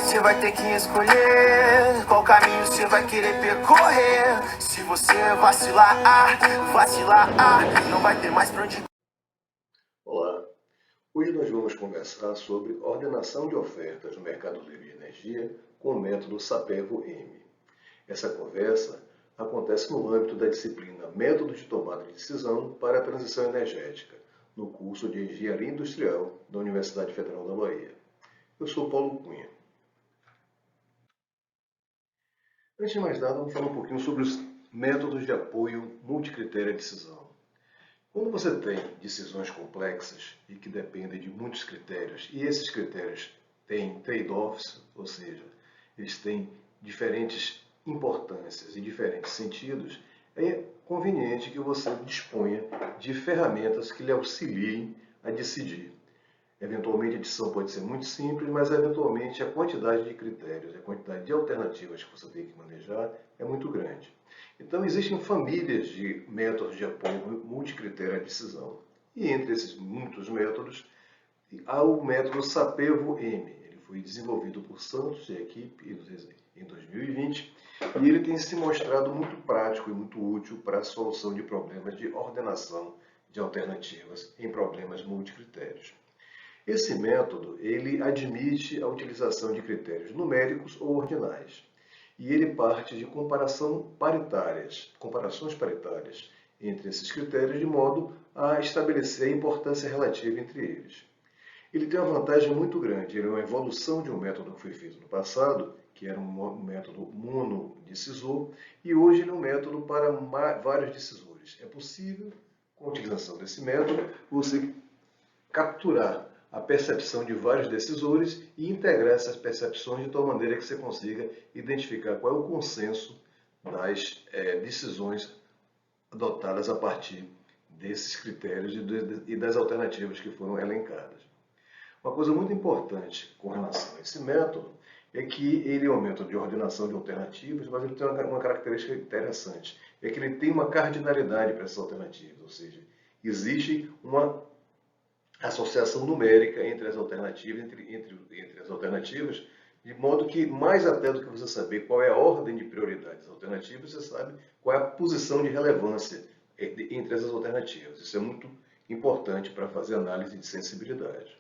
você vai ter que escolher qual caminho você vai querer percorrer. Se você vacilar, não vai ter mais pra onde. Olá, hoje nós vamos conversar sobre ordenação de ofertas no mercado livre de energia com o método SAPEVO-M. Essa conversa acontece no âmbito da disciplina Métodos de Tomada de Decisão para a Transição Energética, no curso de Engenharia Industrial da Universidade Federal da Bahia. Eu sou Paulo Cunha. Antes de mais nada, vamos falar um pouquinho sobre os métodos de apoio multicritério à decisão. Quando você tem decisões complexas e que dependem de muitos critérios, e esses critérios têm trade-offs, ou seja, eles têm diferentes importâncias e diferentes sentidos, é conveniente que você disponha de ferramentas que lhe auxiliem a decidir. Eventualmente a decisão pode ser muito simples, mas eventualmente a quantidade de critérios, a quantidade de alternativas que você tem que manejar é muito grande. Então existem famílias de métodos de apoio multicritério à decisão. E entre esses muitos métodos, há o método SAPEVO-M. Ele foi desenvolvido por Santos e equipe em 2020 e ele tem se mostrado muito prático e muito útil para a solução de problemas de ordenação de alternativas em problemas multicritérios. Esse método ele admite a utilização de critérios numéricos ou ordinais. E ele parte de comparações paritárias entre esses critérios, de modo a estabelecer a importância relativa entre eles. Ele tem uma vantagem muito grande, ele é uma evolução de um método que foi feito no passado, que era um método monodecisor, e hoje ele é um método para vários decisores. É possível, com a utilização desse método, você capturar a percepção de vários decisores e integrar essas percepções de tal maneira que você consiga identificar qual é o consenso das decisões adotadas a partir desses critérios e das alternativas que foram elencadas. Uma coisa muito importante com relação a esse método é que ele é um método de ordenação de alternativas, mas ele tem uma característica interessante, é que ele tem uma cardinalidade para essas alternativas, ou seja, existe uma associação numérica entre as alternativas, entre as alternativas, de modo que, mais até do que você saber qual é a ordem de prioridade das alternativas, você sabe qual é a posição de relevância entre essas alternativas. Isso é muito importante para fazer análise de sensibilidade.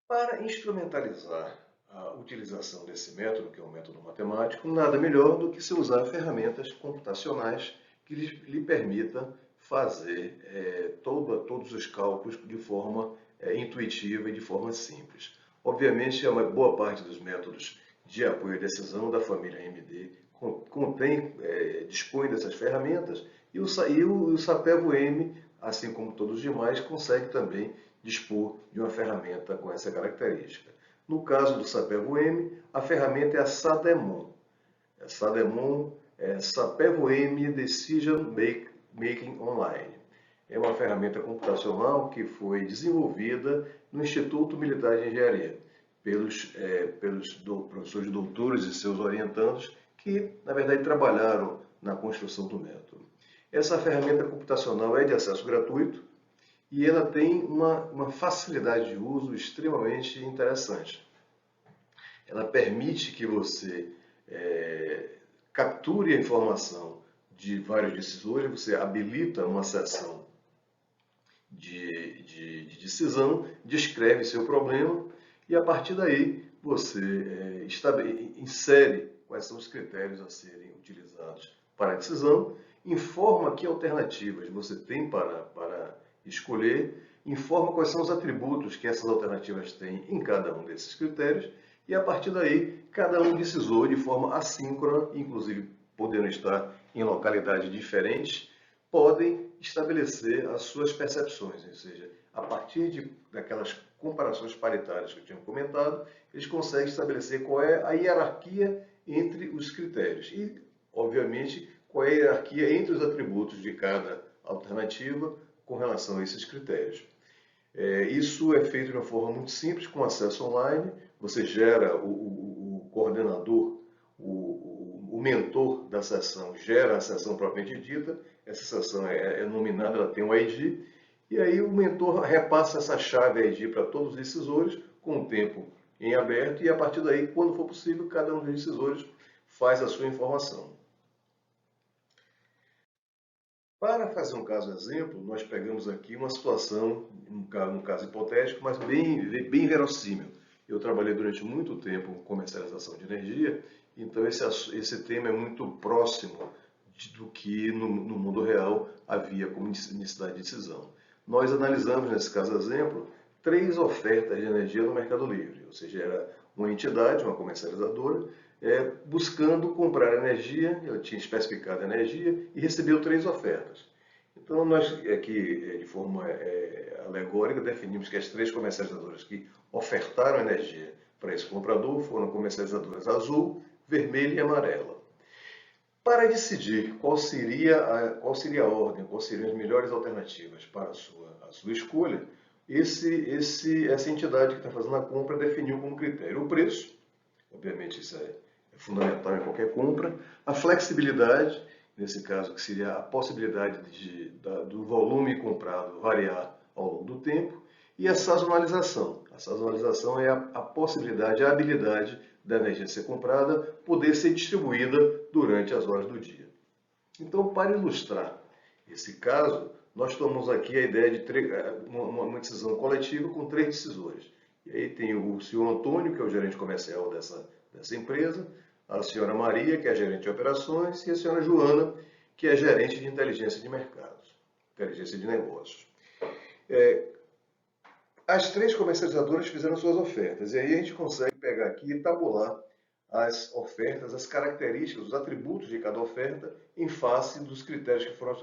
Para instrumentalizar a utilização desse método, que é um método matemático, nada melhor do que se usar ferramentas computacionais que lhe permitam fazer todos os cálculos de forma intuitiva e de forma simples. Obviamente, uma boa parte dos métodos de apoio à decisão da família AMD dispõe dessas ferramentas e o SAPEVO-M, assim como todos os demais, consegue também dispor de uma ferramenta com essa característica. No caso do SAPEVO-M, a ferramenta é a SADEMON. SADEMON é SAPEVO-M Decision Making Online. É uma ferramenta computacional que foi desenvolvida no Instituto Militar de Engenharia pelos professores doutores e seus orientandos que, na verdade, trabalharam na construção do método. Essa ferramenta computacional é de acesso gratuito e ela tem uma facilidade de uso extremamente interessante. Ela permite que você capture a informação de vários decisores, você habilita uma seção de decisão, descreve seu problema e a partir daí você insere quais são os critérios a serem utilizados para a decisão, informa que alternativas você tem para escolher, informa quais são os atributos que essas alternativas têm em cada um desses critérios e a partir daí cada um decisor de forma assíncrona, inclusive podendo estar em localidades diferentes, podem estabelecer as suas percepções, ou seja, a partir daquelas comparações paritárias que eu tinha comentado, eles conseguem estabelecer qual é a hierarquia entre os critérios e, obviamente, qual é a hierarquia entre os atributos de cada alternativa com relação a esses critérios. Isso é feito de uma forma muito simples, com acesso online. Você gera o coordenador, o mentor da sessão gera a sessão propriamente dita, essa sessão é nominada, ela tem um ID, e aí o mentor repassa essa chave ID para todos os decisores com um tempo em aberto e a partir daí, quando for possível, cada um dos decisores faz a sua informação. Para fazer um caso exemplo, nós pegamos aqui uma situação, um caso hipotético, mas bem verossímil. Eu trabalhei durante muito tempo com comercialização de energia, então esse tema é muito próximo do que no mundo real havia como necessidade de decisão. Nós analisamos, nesse caso exemplo, 3 ofertas de energia no Mercado Livre, ou seja, era uma entidade, uma comercializadora, buscando comprar energia, ela tinha especificado a energia e recebeu 3 ofertas. Então, nós aqui, de forma alegórica, definimos que as 3 comercializadoras que ofertaram energia para esse comprador foram comercializadoras azul, vermelha e amarela. Para decidir qual seria a ordem, quais seriam as melhores alternativas para a sua escolha, essa entidade que está fazendo a compra definiu como critério o preço, obviamente isso é fundamental em qualquer compra, a flexibilidade, nesse caso que seria a possibilidade do volume comprado variar ao longo do tempo, e a sazonalização. A sazonalização é a possibilidade, a habilidade da energia ser comprada poder ser distribuída durante as horas do dia. Então, para ilustrar esse caso, nós tomamos aqui a ideia de uma decisão coletiva com 3 decisores. E aí tem o senhor Antônio, que é o gerente comercial dessa empresa, a senhora Maria, que é a gerente de operações, e a senhora Joana, que é gerente de inteligência de mercados, inteligência de negócios. As 3 comercializadoras fizeram suas ofertas, e aí a gente consegue pegar aqui e tabular as ofertas, as características, os atributos de cada oferta em face dos critérios que foram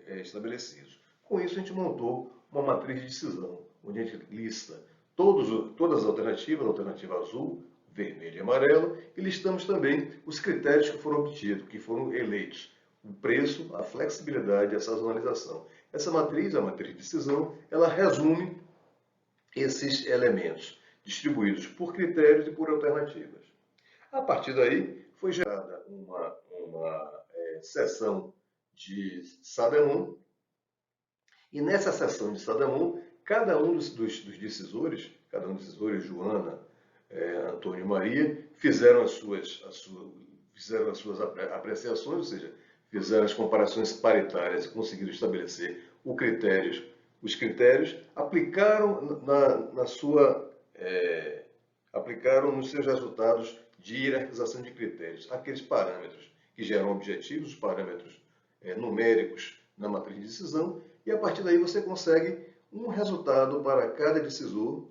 estabelecidos. Com isso, a gente montou uma matriz de decisão, onde a gente lista todas as alternativas, a alternativa azul, vermelho e amarelo, e listamos também os critérios que foram obtidos, que foram eleitos. O preço, a flexibilidade e a sazonalização. Essa matriz, a matriz de decisão, ela resume esses elementos, distribuídos por critérios e por alternativas. A partir daí, foi gerada uma sessão de SADEMON, e nessa sessão de SADEMON, cada um dos decisores, Joana, Antônio e Maria, fizeram as suas apreciações, ou seja, fizeram as comparações paritárias e conseguiram estabelecer os critérios, aplicaram nos seus resultados de hierarquização de critérios aqueles parâmetros que geram objetivos, os parâmetros numéricos na matriz de decisão, e a partir daí você consegue um resultado para cada decisor.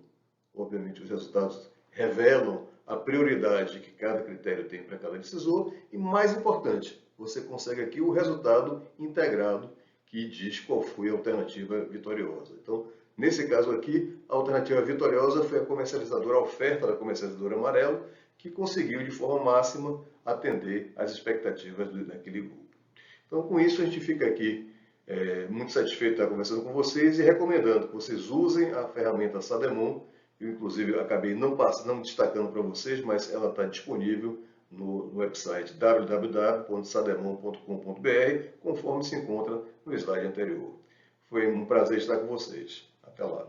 Obviamente, os resultados revelam a prioridade que cada critério tem para cada decisor, e mais importante, você consegue aqui o resultado integrado que diz qual foi a alternativa vitoriosa. Então, nesse caso aqui, a alternativa vitoriosa foi a oferta da comercializadora amarela, que conseguiu de forma máxima atender às expectativas daquele grupo. Então, com isso, a gente fica aqui muito satisfeito de estar conversando com vocês e recomendando que vocês usem a ferramenta SADEMON. Eu, inclusive, acabei não destacando para vocês, mas ela está disponível no website www.sademon.com.br, conforme se encontra no slide anterior. Foi um prazer estar com vocês. Até lá.